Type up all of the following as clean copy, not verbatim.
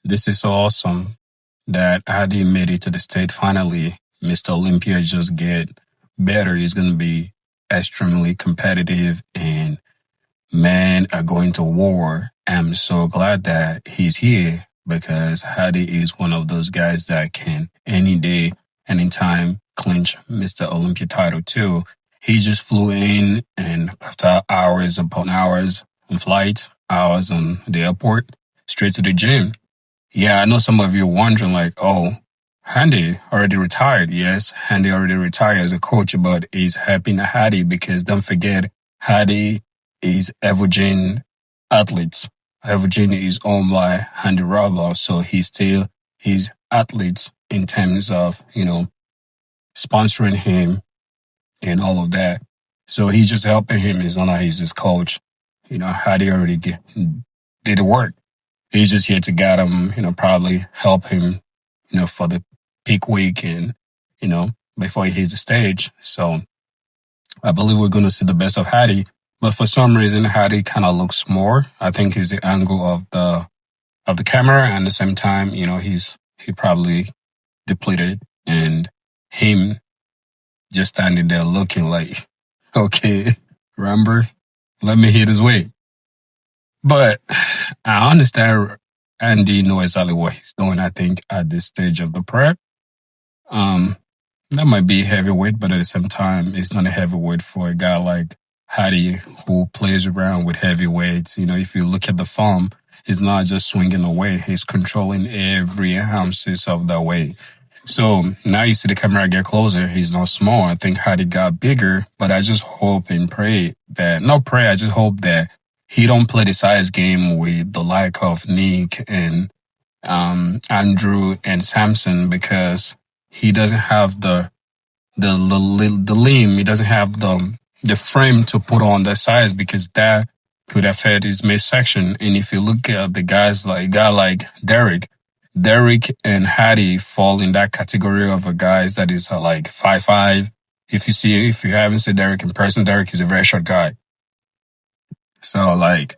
This is so awesome that Hadi made it to the state finally. Mr. Olympia just get better. He's going to be extremely competitive and men are going to war. I'm so glad that he's here because Hadi is one of those guys that can any day, anytime clinch Mr. Olympia title too. He just flew in and after hours upon hours on flight, hours on the airport, straight to the gym. Yeah, I know some of you are wondering like, oh, Handy already retired. Yes, Handy already retired as a coach, but he's helping Hadi because don't forget, Hadi is averaging athletes. Averaging is owned by Handy Rubber, so he's still his athletes in terms of, sponsoring him and all of that. So he's just helping him. It's not like he's his coach. Hadi already did the work. He's just here to guide him, probably help him, for the peak week and, before he hits the stage. So I believe we're going to see the best of Hadi. But for some reason, Hadi kind of looks more. I think it's the angle of the camera, and at the same time, he probably depleted, and him just standing there looking like, okay, remember, let me hit his weight. But I understand Andy knows exactly what he's doing. I think at this stage of the prep, that might be heavyweight, but at the same time, it's not a heavyweight for a guy like Hadi who plays around with heavyweights. If you look at the form, he's not just swinging away; he's controlling every ounces of the weight. So now you see the camera get closer. He's not small. I think Hadi got bigger, but I just hope and pray that, not pray, I just hope that he don't play the size game with the like of Nick and Andrew and Samson, because he doesn't have the limb. He doesn't have the frame to put on that size, because that could affect his midsection. And if you look at the guys like a guy like Derek and Hadi fall in that category of a guys that is like 5'5". If you haven't seen Derek in person, Derek is a very short guy. So like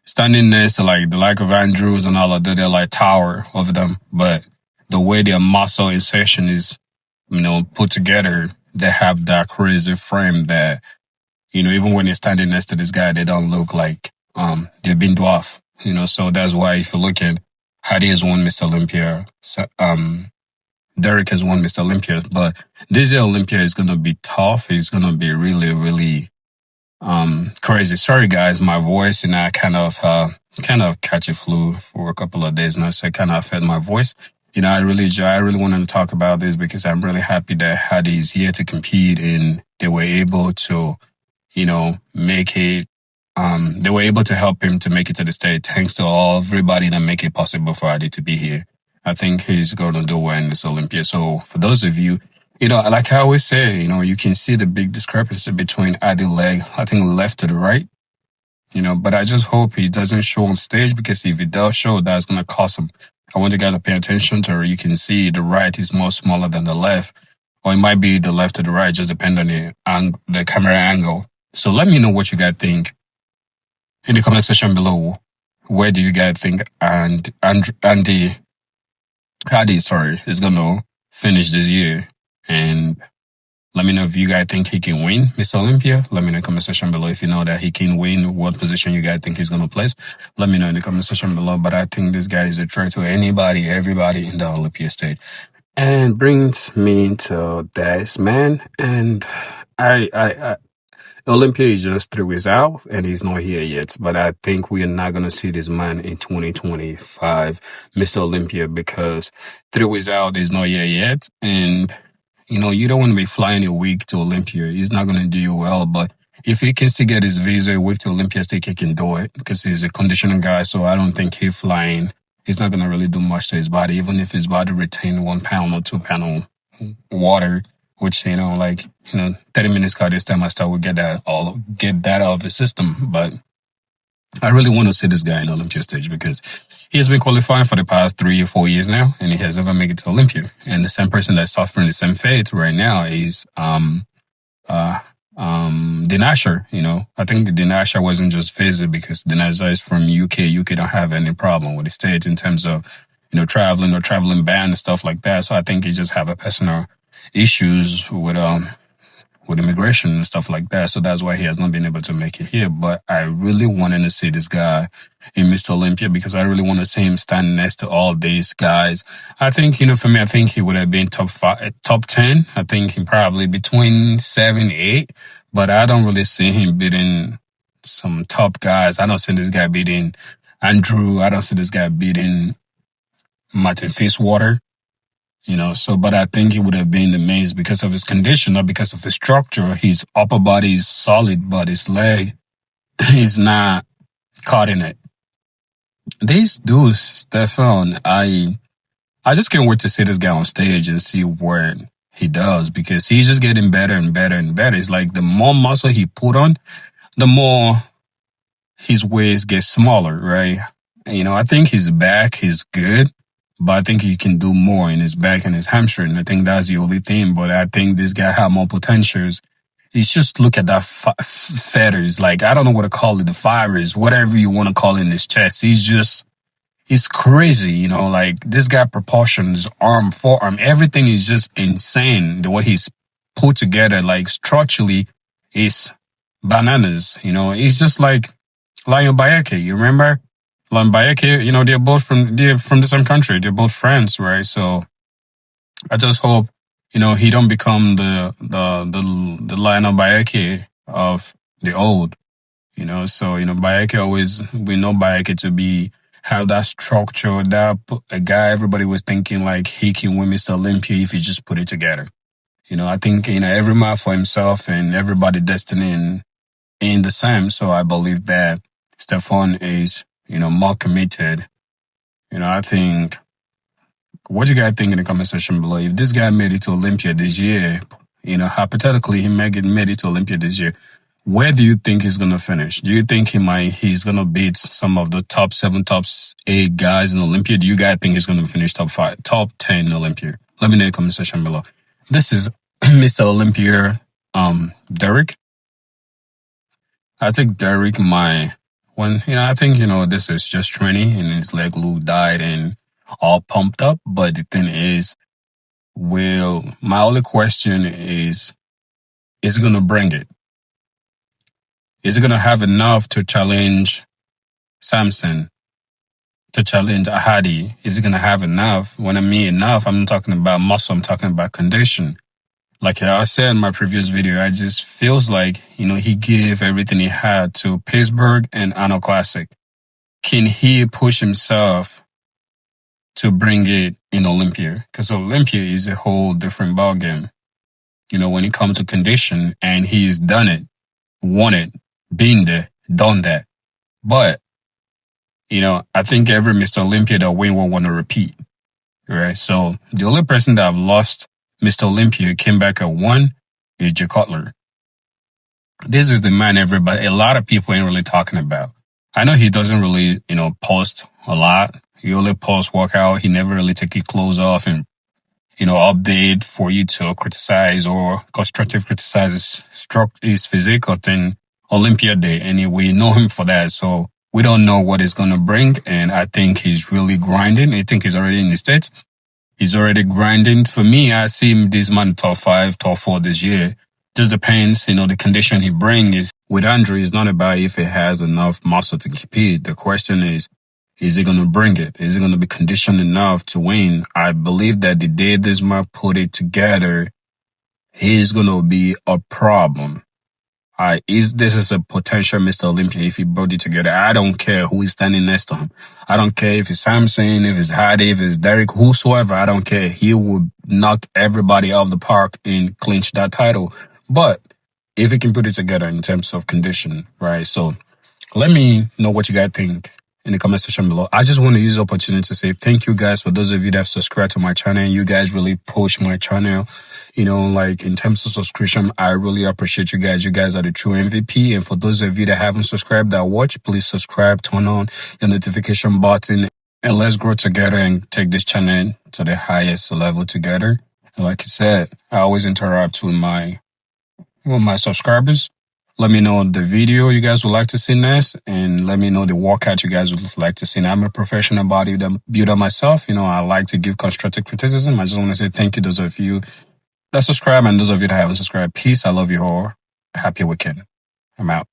standing next to like the like of Andrews and all of that, they're like tower over them. But the way their muscle insertion is, put together, they have that crazy frame that, even when they're standing next to this guy, they don't look like they've been dwarfed. So that's why if you look at Hadi has won Mr. Olympia, Derek has won Mr. Olympia, but this year Olympia is gonna be tough. It's gonna be really, really crazy. Sorry guys, my voice and I kind of catch a flu for a couple of days now, so it kind of affect my voice. I really wanted to talk about this because I'm really happy that Hadi is here to compete, and they were able to, make it. They were able to help him to make it to the state, thanks to everybody that make it possible for Hadi to be here. I think he's going to do well in this Olympia. So for those of you, like I always say, you can see the big discrepancy between Hadi leg, I think left to the right, but I just hope he doesn't show on stage, because if he does show, that's going to cost him. I want you guys to pay attention to it. You can see the right is more smaller than the left, or it might be the left to the right, just depending on the camera angle. So let me know what you guys think in the comment section below. Where do you guys think Hadi is going to finish this year? And let me know if you guys think he can win Mr. Olympia. Let me know in the comment section below if you know that he can win, what position you guys think he's going to place. Let me know in the comment section below. But I think this guy is a threat to everybody in the Olympia state. And brings me to this man. And Olympia is just 3 weeks out and he's not here yet. But I think we are not going to see this man in 2025, Mr. Olympia, because 3 weeks out, he's not here yet. And you don't want to be flying a week to Olympia. He's not going to do you well. But if he can still get his visa a week to Olympia State, he can do it, because he's a conditioning guy. So I don't think he's not going to really do much to his body, even if his body retain 1 pound or 2 pound of water, which, 30 minutes cardio time I start will get that out of his system. But I really want to see this guy in Olympia stage, because he has been qualifying for the past 3 or 4 years now, and he has never made it to Olympia. And the same person that's suffering the same fate right now is Dinasher. I think Dinasher wasn't just visited because Dinasher is from UK. UK don't have any problem with the state in terms of traveling ban and stuff like that. So I think he just have a personal issues with immigration and stuff like that. So that's why he has not been able to make it here. But I really wanted to see this guy in Mr. Olympia because I really want to see him stand next to all these guys. I think, for me, I think he would have been top 10. I think he probably between 7, 8. But I don't really see him beating some top guys. I don't see this guy beating Andrew. I don't see this guy beating Martin Fitzwater. But I think he would have been the main because of his condition, not because of his structure. His upper body is solid, but his leg is not cutting it. These dudes, Stefan, I just can't wait to see this guy on stage and see what he does because he's just getting better and better and better. It's like the more muscle he put on, the more his waist gets smaller, right? I think his back is good. But I think he can do more in his back and his hamstring. I think that's the only thing. But I think this guy have more potentials. He's just look at that feathers. Like, I don't know what to call it. The fibers, whatever you want to call it in his chest. He's crazy. Like this guy proportions, arm, forearm, everything is just insane. The way he's put together, like structurally, is bananas. He's just like Lion Bayeke. You remember? Lambayeke, they're from the same country. They're both friends, right? So I just hope, he don't become the Lionel Bayeke of the old, So, Bayeke we know Bayeke to have that structure, a guy everybody was thinking like he can win Mr. Olympia if he just put it together. I think, every man for himself and everybody destiny in the same. So I believe that Stefan is more committed. I think, what you guys think in the comment section below? If this guy made it to Olympia this year, hypothetically, he made it to Olympia this year, where do you think he's going to finish? Do you think he's going to beat some of the top 7, top 8 guys in Olympia? Do you guys think he's going to finish top 5, top 10 in Olympia? Let me know in the comment section below. This is Mr. Olympia, Derek. I think Derek I think, this is just training and his leg glue died and all pumped up. But the thing is, my only question is he going to bring it? Is he going to have enough to challenge Samson, to challenge Hadi? Is he going to have enough? When I mean enough, I'm not talking about muscle, I'm talking about condition. Like I said in my previous video, I just feels like, he gave everything he had to Pittsburgh and Arnold Classic. Can he push himself to bring it in Olympia? Because Olympia is a whole different ballgame. When it comes to condition, and he's done it, won it, been there, done that. But, I think every Mr. Olympia that win will want to repeat, right? So the only person that have lost Mr. Olympia came back at 1 is Jay Cutler. This is the man a lot of people ain't really talking about. I know he doesn't really, post a lot. He only posts workout. He never really take his clothes off and, update for you to criticize or constructive criticize his physical thing Olympia Day. And we know him for that. So we don't know what he's going to bring. And I think he's really grinding. I think he's already in the States. He's already grinding. For me, I see him this man top 5, top 4 this year. Just depends, the condition he brings is with Andrew. It's not about if he has enough muscle to compete. The question is he going to bring it? Is he going to be conditioned enough to win? I believe that the day this man put it together, he's going to be a problem. This is a potential Mr. Olympia if he brought it together. I don't care who is standing next to him. I don't care if it's Samson, if it's Hadi, if it's Derek, whosoever. I don't care. He would knock everybody out of the park and clinch that title. But if he can put it together in terms of condition, right? So let me know what you guys think in the comment section below. I just want to use the opportunity to say thank you guys for those of you that have subscribed to my channel. You guys really push my channel. Like in terms of subscription, I really appreciate you guys. You guys are the true MVP. And for those of you that haven't subscribed that watch, please subscribe, turn on your notification button, and let's grow together and take this channel to the highest level together. And like I said, I always interact with my subscribers. Let me know the video you guys would like to see next, and let me know the workout you guys would like to see. And I'm a professional bodybuilder myself. I like to give constructive criticism. I just want to say thank you those of you that subscribe and those of you that haven't subscribed. Peace. I love you all. Happy weekend. I'm out.